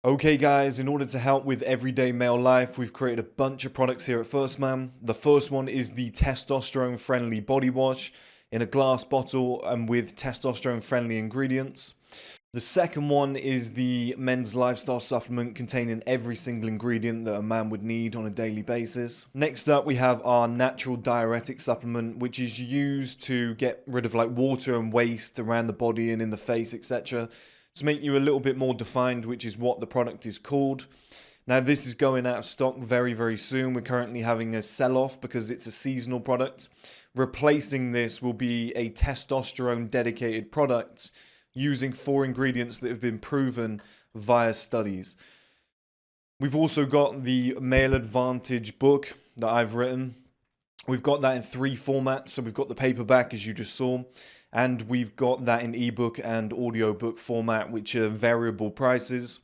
Okay guys, in order to help with everyday male life, we've created a bunch of products here at First Man. The first one is the testosterone friendly body wash in a glass bottle and with testosterone friendly ingredients. The second one is the men's lifestyle supplement containing every single ingredient that a man would need on a daily basis. Next up, we have our natural diuretic supplement, which is used to get rid of like water and waste around the body and in the face, etc. To make you a little bit more defined, which is what the product is called. Now, this is going out of stock very, very soon. We're currently having a sell-off because it's a seasonal product. Replacing this will be a testosterone dedicated product using 4 ingredients that have been proven via studies. We've also got the Male Advantage book that I've written. We've got that in 3 formats. So we've got the paperback, as you just saw, and we've got that in ebook and audiobook format, which are variable prices.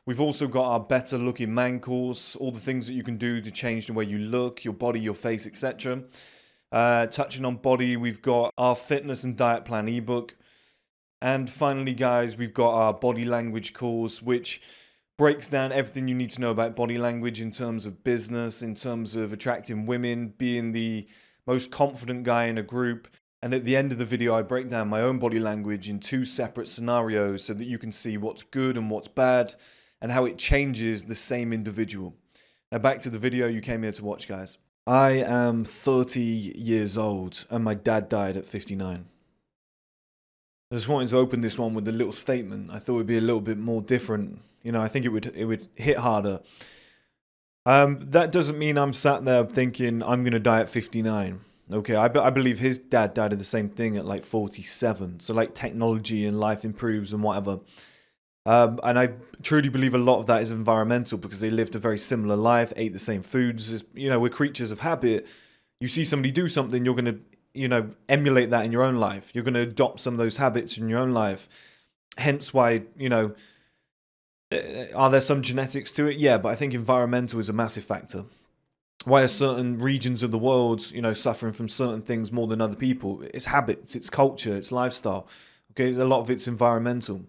We've also got our Better Looking Man course, all the things that you can do to change the way you look, your body, your face, etc. Touching on body, we've got our Fitness and Diet Plan ebook. And finally, guys, we've got our body language course, which breaks down everything you need to know about body language in terms of business, in terms of attracting women, being the most confident guy in a group. And at the end of the video, I break down my own body language in 2 separate scenarios so that you can see what's good and what's bad and how it changes the same individual. Now back to the video you came here to watch, guys. I am 30 years old and my dad died at 59. I just wanted to open this one with a little statement. I thought it would be a little bit more different. You know, I think it would hit harder. That doesn't mean I'm sat there thinking I'm going to die at 59. Okay, I believe his dad died of the same thing at like 47. So like technology and life improves and whatever. And I truly believe a lot of that is environmental because they lived a very similar life, ate the same foods. You know, we're creatures of habit. You see somebody do something, you're going to emulate that in your own life. You're going to adopt some of those habits in your own life. Hence why, are there some genetics to it? Yeah, but I think environmental is a massive factor. Why are certain regions of the world, suffering from certain things more than other people? It's habits, it's culture, it's lifestyle. Okay, a lot of it's environmental.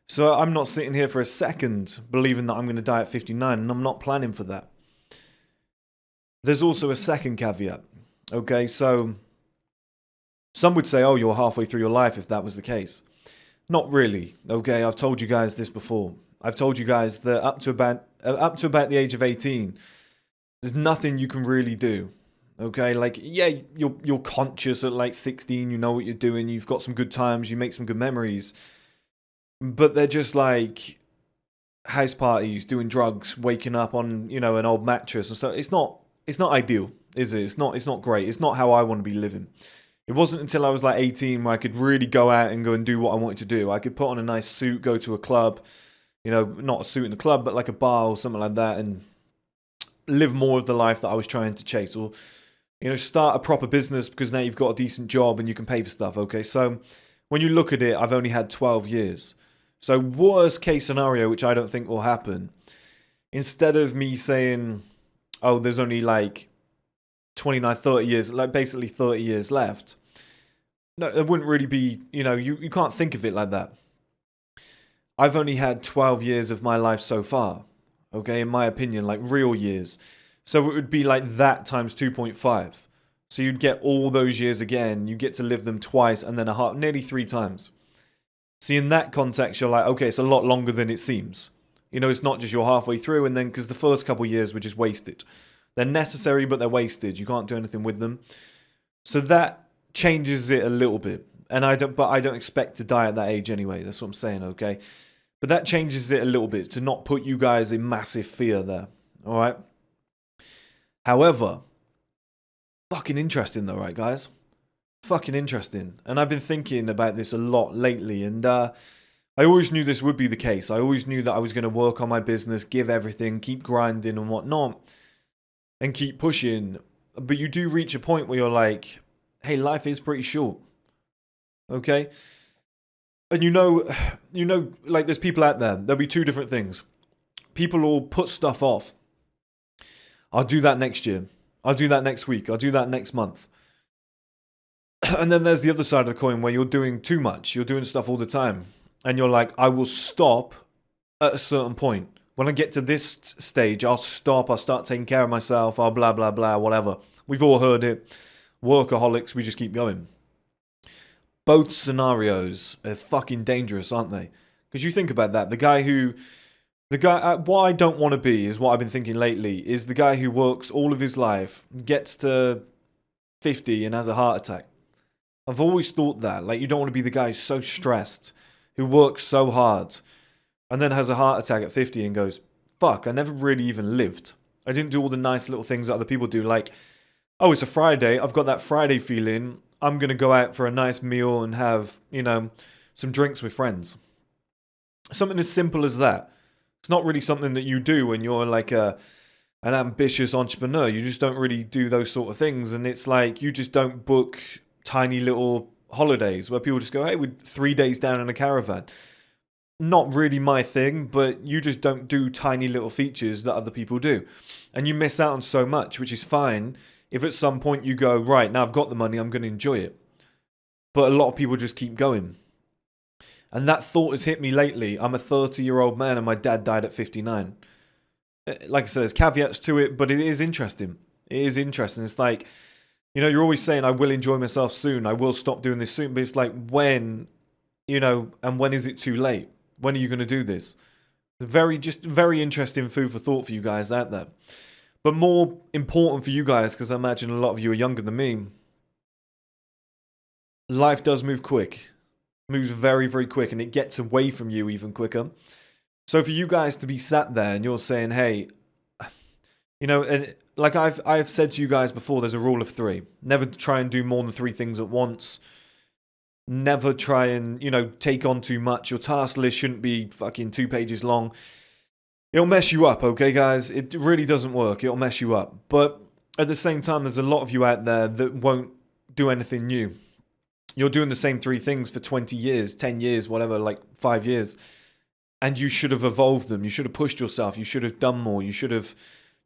So I'm not sitting here for a second believing that I'm going to die at 59, and I'm not planning for that. There's also a second caveat. Okay, so some would say, oh, you're halfway through your life if that was the case. Not really. Okay, I've told you guys this before. I've told you guys that up to about the age of 18, there's nothing you can really do. Okay, like, yeah, you're conscious at like 16, you know what you're doing, you've got some good times, you make some good memories. But they're just like house parties, doing drugs, waking up on, an old mattress and stuff. It's not ideal, is it? It's not great. It's not how I want to be living. It wasn't until I was like 18 where I could really go out and go and do what I wanted to do. I could put on a nice suit, go to a club, not a suit in the club, but like a bar or something like that, and live more of the life that I was trying to chase. Or, start a proper business because now you've got a decent job and you can pay for stuff, okay? So when you look at it, I've only had 12 years. So worst case scenario, which I don't think will happen, instead of me saying, oh, there's only like 29, 30 years, like basically 30 years left. No, it wouldn't really be, you can't think of it like that. I've only had 12 years of my life so far, okay, in my opinion, like real years. So it would be like that times 2.5. So you'd get all those years again, you get to live them twice and then nearly 3 times. See, in that context, you're like, okay, it's a lot longer than it seems. It's not just you're halfway through and then, because the first couple years were just wasted. They're necessary, but they're wasted. You can't do anything with them. So that changes it a little bit. And I don't expect to die at that age anyway. That's what I'm saying, okay? But that changes it a little bit to not put you guys in massive fear there. All right? However, fucking interesting though, right, guys? Fucking interesting. And I've been thinking about this a lot lately, and I always knew this would be the case. I always knew that I was going to work on my business, give everything, keep grinding and whatnot, and keep pushing. But you do reach a point where you're like, hey, life is pretty short. Okay? And like there's people out there, there'll be 2 different things. People will put stuff off. I'll do that next year. I'll do that next week. I'll do that next month. And then there's the other side of the coin where you're doing too much. You're doing stuff all the time. And you're like, I will stop at a certain point. When I get to this stage, I'll stop, I'll start taking care of myself, I'll blah, blah, blah, whatever. We've all heard it. Workaholics, we just keep going. Both scenarios are fucking dangerous, aren't they? Because you think about that. What I don't want to be is what I've been thinking lately, is the guy who works all of his life, gets to 50 and has a heart attack. I've always thought that. Like, you don't want to be the guy who's so stressed, who works so hard, and then has a heart attack at 50 and goes, fuck, I never really even lived. I didn't do all the nice little things that other people do. Like, oh, it's a Friday. I've got that Friday feeling. I'm going to go out for a nice meal and have, some drinks with friends. Something as simple as that. It's not really something that you do when you're like an ambitious entrepreneur. You just don't really do those sort of things. And it's like you just don't book tiny little holidays where people just go, hey, we're 3 days down in a caravan. Not really my thing, but you just don't do tiny little features that other people do. And you miss out on so much, which is fine if at some point you go, right, now I've got the money, I'm going to enjoy it. But a lot of people just keep going. And that thought has hit me lately. I'm a 30-year-old man and my dad died at 59. Like I said, there's caveats to it, but it is interesting. It is interesting. It's like, you're always saying, I will enjoy myself soon. I will stop doing this soon. But it's like, when, and when is it too late? When are you going to do this? Very interesting food for thought for you guys out there. But more important for you guys, because I imagine a lot of you are younger than me, life does move quick. Moves very, very quick, and it gets away from you even quicker. So for you guys to be sat there and you're saying, hey, and like I've said to you guys before, there's a rule of 3. Never try and do more than 3 things at once. Never try and, take on too much. Your task list shouldn't be fucking 2 pages long. It'll mess you up, okay, guys? It really doesn't work. It'll mess you up. But at the same time, there's a lot of you out there that won't do anything new. You're doing the same 3 things for 20 years, 10 years, whatever, like 5 years. And you should have evolved them. You should have pushed yourself. You should have done more. You should have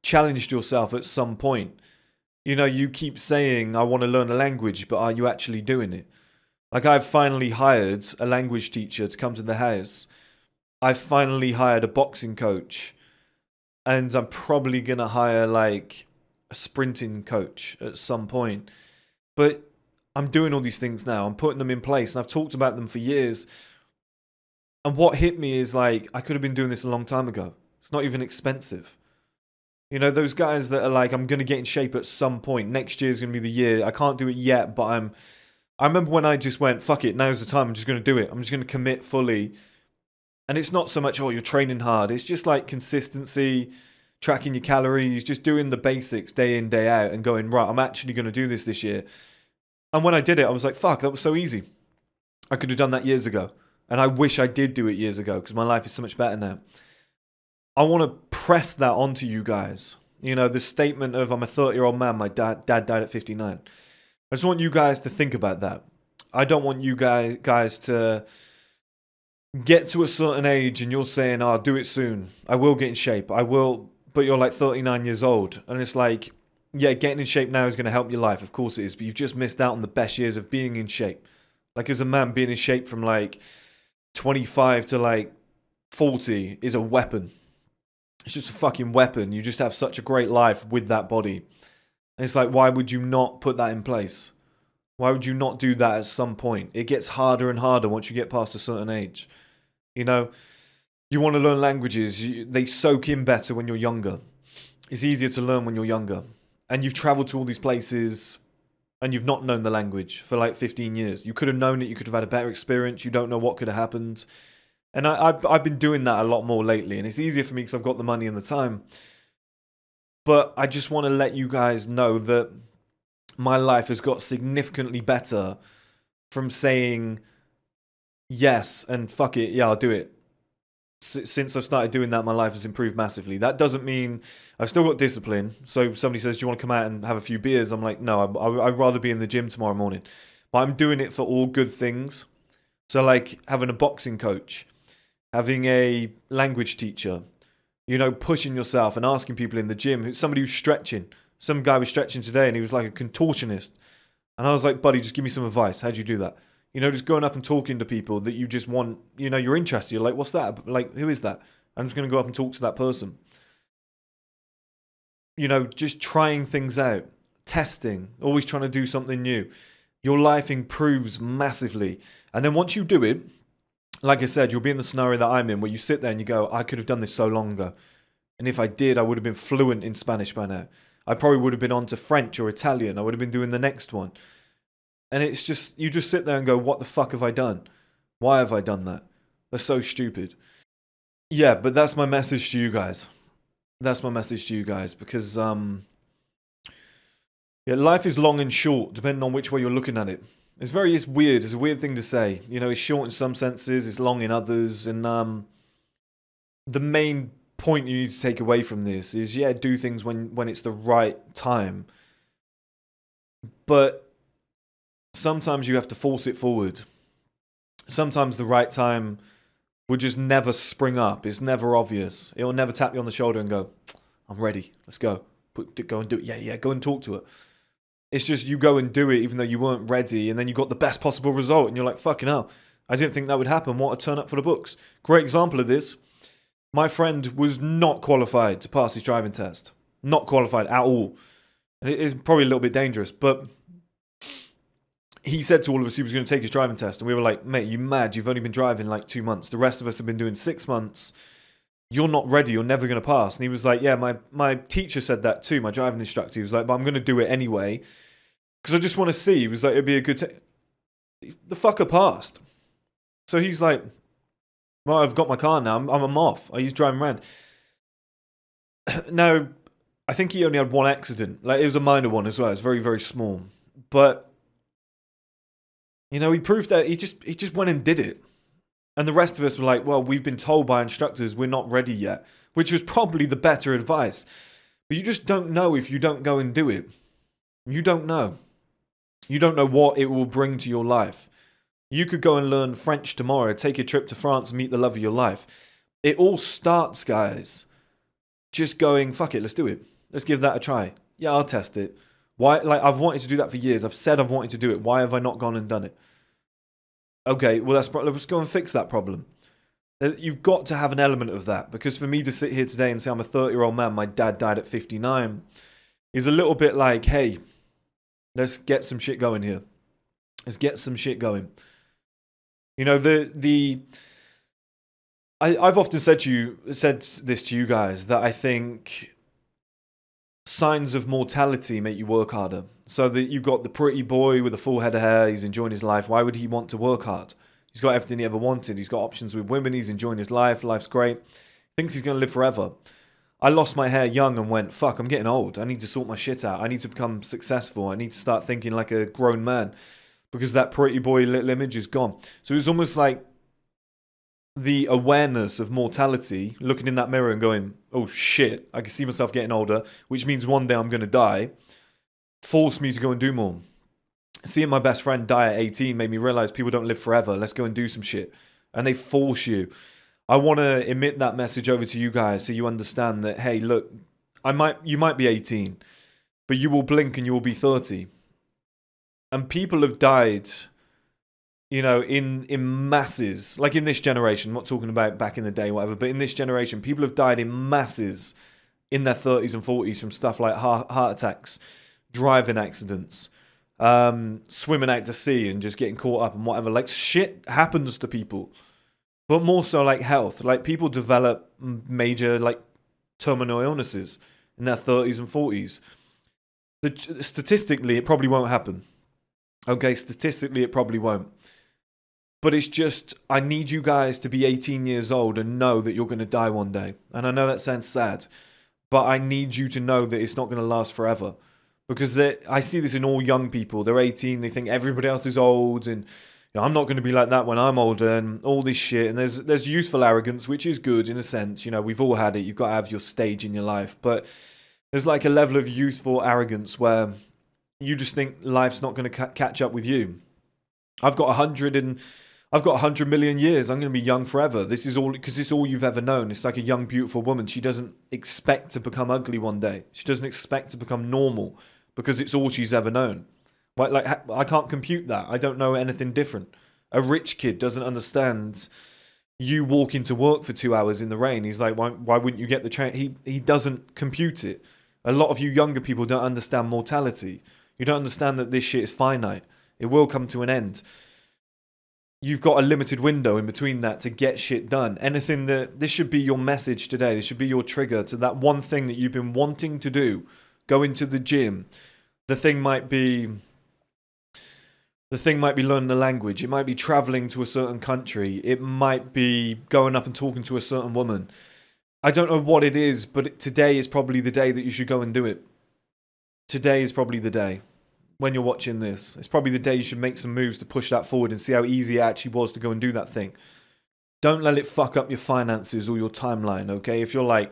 challenged yourself at some point. You keep saying, I want to learn a language, but are you actually doing it? Like, I've finally hired a language teacher to come to the house. I've finally hired a boxing coach. And I'm probably going to hire, like, a sprinting coach at some point. But I'm doing all these things now. I'm putting them in place. And I've talked about them for years. And what hit me is, like, I could have been doing this a long time ago. It's not even expensive. Those guys that are like, I'm going to get in shape at some point. Next year's going to be the year. I can't do it yet, but I remember when I just went, fuck it, now's the time. I'm just going to do it. I'm just going to commit fully. And it's not so much, oh, you're training hard. It's just like consistency, tracking your calories, just doing the basics day in, day out and going, right, I'm actually going to do this year. And when I did it, I was like, fuck, that was so easy. I could have done that years ago. And I wish I did do it years ago because my life is so much better now. I want to press that onto you guys. The statement of, I'm a 30-year-old man, my dad died at 59. I just want you guys to think about that. I don't want you guys to get to a certain age and you're saying, I'll do it soon. I will get in shape. I will, but you're like 39 years old. And it's like, yeah, getting in shape now is going to help your life. Of course it is. But you've just missed out on the best years of being in shape. Like, as a man, being in shape from like 25 to like 40 is a weapon. It's just a fucking weapon. You just have such a great life with that body. And it's like, why would you not put that in place? Why would you not do that at some point? It gets harder and harder once you get past a certain age. You want to learn languages. They soak in better when you're younger. It's easier to learn when you're younger. And you've traveled to all these places and you've not known the language for like 15 years. You could have known it. You could have had a better experience. You don't know what could have happened. And I've been doing that a lot more lately. And it's easier for me because I've got the money and the time. But I just want to let you guys know that my life has got significantly better from saying yes and fuck it, yeah, I'll do it. Since I've started doing that, my life has improved massively. That doesn't mean I've still got discipline. So somebody says, do you want to come out and have a few beers? I'm like, no, I'd rather be in the gym tomorrow morning. But I'm doing it for all good things. So like having a boxing coach, having a language teacher, pushing yourself and asking people in the gym, somebody who's stretching. Some guy was stretching today and he was like a contortionist. And I was like, buddy, just give me some advice. How do you do that? Just going up and talking to people that you just want, you're interested. You're like, what's that? Like, who is that? I'm just going to go up and talk to that person. You know, just trying things out, testing, always trying to do something new. Your life improves massively. And then once you do it, like I said, you'll be in the scenario that I'm in where you sit there and you go, I could have done this so long ago. And if I did, I would have been fluent in Spanish by now. I probably would have been on to French or Italian. I would have been doing the next one. And it's just, you just sit there and go, what the fuck have I done? Why have I done that? That's so stupid. Yeah, but that's my message to you guys. That's my message to you guys because, yeah, life is long and short depending on which way you're looking at it. It's weird. It's a weird thing to say. You know, it's short in some senses, it's long in others. And the main point you need to take away from this is, yeah, do things when it's the right time. But sometimes you have to force it forward. Sometimes the right time will just never spring up. It's never obvious. It'll never tap you on the shoulder and go, I'm ready. Let's go. Go and do it. Yeah, go and talk to it. It's just you go and do it even though you weren't ready, and then you got the best possible result, and you're like, fucking hell, I didn't think that would happen. What a turn up for the books. Great example of this. My friend was not qualified to pass his driving test. Not qualified at all. And it is probably a little bit dangerous, but he said to all of us he was going to take his driving test, and we were like, mate, you mad? You've only been driving like 2 months. The rest of us have been doing 6 months. You're not ready. You're never going to pass. And he was like, yeah, my teacher said that too, my driving instructor. He was like, but I'm going to do it anyway because I just want to see. He was like, it'd be a good the fucker passed. So he's like, well, I've got my car now. I'm off. I used driving around. Now, I think he only had one accident. Like, it was a minor one as well. It's very, very small. But, you know, he proved that he just went and did it. And the rest of us were like, well, we've been told by instructors we're not ready yet, which was probably the better advice. But you just don't know if you don't go and do it. You don't know. You don't know what it will bring to your life. You could go and learn French tomorrow, take a trip to France and meet the love of your life. It all starts, guys, just going, fuck it, let's do it. Let's give that a try. Yeah, I'll test it. Why? Like, I've wanted to do that for years. I've said I've wanted to do it. Why have I not gone and done it? Okay, well, let's go and fix that problem. You've got to have an element of that, because for me to sit here today and say I'm a 30-year-old man, my dad died at 59, is a little bit like, hey, let's get some shit going here. Let's get some shit going. You know, I've often said this to you guys, that I think signs of mortality make you work harder. So that you've got the pretty boy with a full head of hair, he's enjoying his life. Why would he want to work hard? He's got everything he ever wanted. He's got options with women. He's enjoying his life. Life's great. Thinks he's going to live forever. I lost my hair young and went, fuck, I'm getting old. I need to sort my shit out. I need to become successful. I need to start thinking like a grown man, because that pretty boy little image is gone. So it was almost like the awareness of mortality, looking in that mirror and going, oh shit, I can see myself getting older, which means one day I'm going to die, forced me to go and do more. Seeing my best friend die at 18 made me realize people don't live forever. Let's go and do some shit. And they force you. I want to emit that message over to you guys so you understand that, hey, look, you might be 18, but you will blink and you will be 30. And people have died, you know, in masses. Like in this generation, I'm not talking about back in the day, whatever, but in this generation, people have died in masses in their 30s and 40s from stuff like heart attacks, driving accidents, swimming out to sea and just getting caught up and whatever. Like, shit happens to people. But more so like health. Like, people develop major like terminal illnesses in their 30s and 40s. Statistically, it probably won't happen. Okay, statistically, it probably won't. But it's just, I need you guys to be 18 years old and know that you're going to die one day. And I know that sounds sad, but I need you to know that it's not going to last forever. Because I see this in all young people. They're 18, they think everybody else is old, and you know, I'm not going to be like that when I'm older, and all this shit. And there's youthful arrogance, which is good in a sense. You know, we've all had it. You've got to have your stage in your life. But there's like a level of youthful arrogance where you just think life's not going to catch up with you. I've got 100 million years. I'm going to be young forever. This is all because it's all you've ever known. It's like a young, beautiful woman. She doesn't expect to become ugly one day. She doesn't expect to become normal because it's all she's ever known. Like, I can't compute that. I don't know anything different. A rich kid doesn't understand, you walk into work for 2 hours in the rain. He's like, why wouldn't you get the train? He doesn't compute it. A lot of you younger people don't understand mortality. You don't understand that this shit is finite. It will come to an end. You've got a limited window in between that to get shit done. This should be your message today. This should be your trigger to that one thing that you've been wanting to do. Go into the gym. The thing might be learning a language. It might be traveling to a certain country. It might be going up and talking to a certain woman. I don't know what it is, but today is probably the day that you should go and do it. Today is probably the day. When you're watching this, it's probably the day you should make some moves to push that forward and see how easy it actually was to go and do that thing. Don't let it fuck up your finances or your timeline, okay? If you're like,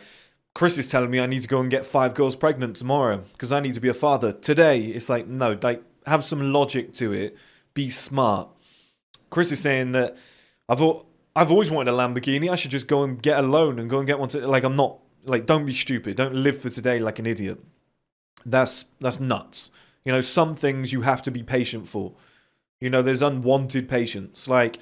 Chris is telling me I need to go and get 5 girls pregnant tomorrow because I need to be a father. Today, it's like, no, like, have some logic to it. Be smart. Chris is saying that I've always wanted a Lamborghini. I should just go and get a loan and go and get one. Like, I'm not, like, don't be stupid. Don't live for today like an idiot. That's nuts. You know, some things you have to be patient for. You know, there's unwanted patience. Like,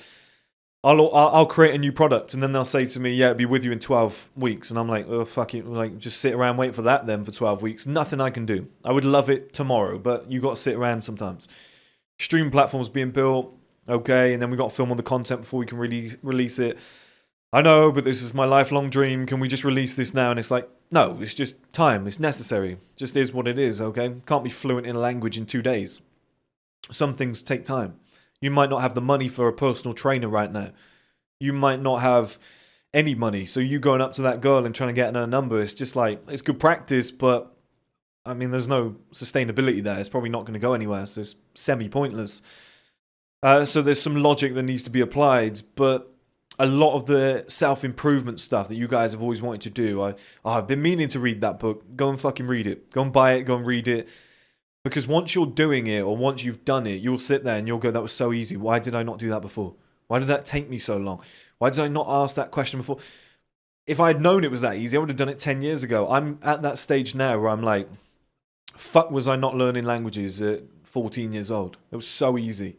I'll create a new product and then they'll say to me, yeah, it'll be with you in 12 weeks. And I'm like, oh, fuck it. Like, just sit around, wait for that then for 12 weeks. Nothing I can do. I would love it tomorrow, but you got to sit around sometimes. Streaming platforms being built. Okay. And then we got to film all the content before we can release it. I know, but this is my lifelong dream. Can we just release this now? And it's like, no, it's just time. It's necessary. Just is what it is, okay? Can't be fluent in a language in 2 days. Some things take time. You might not have the money for a personal trainer right now. You might not have any money. So you going up to that girl and trying to get her number, it's just like, it's good practice, but I mean, there's no sustainability there. It's probably not going to go anywhere. So it's semi-pointless. So there's some logic that needs to be applied, but a lot of the self-improvement stuff that you guys have always wanted to do, I've been meaning to read that book. Go and fucking read it. Go and buy it. Go and read it. Because once you're doing it or once you've done it, you'll sit there and you'll go, that was so easy. Why did I not do that before? Why did that take me so long? Why did I not ask that question before? If I had known it was that easy, I would have done it 10 years ago. I'm at that stage now where I'm like, fuck was I not learning languages at 14 years old? It was so easy.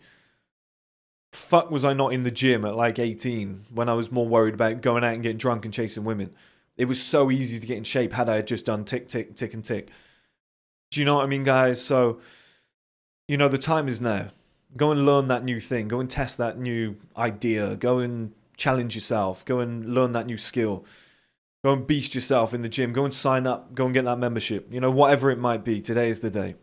Fuck was I not in the gym at like 18 when I was more worried about going out and getting drunk and chasing women? It was so easy to get in shape had I just done tick, tick, tick and tick. Do you know what I mean, guys? So, you know, the time is now. Go and learn that new thing. Go and test that new idea. Go and challenge yourself. Go and learn that new skill. Go and beast yourself in the gym. Go and sign up. Go and get that membership. You know, whatever it might be, today is the day.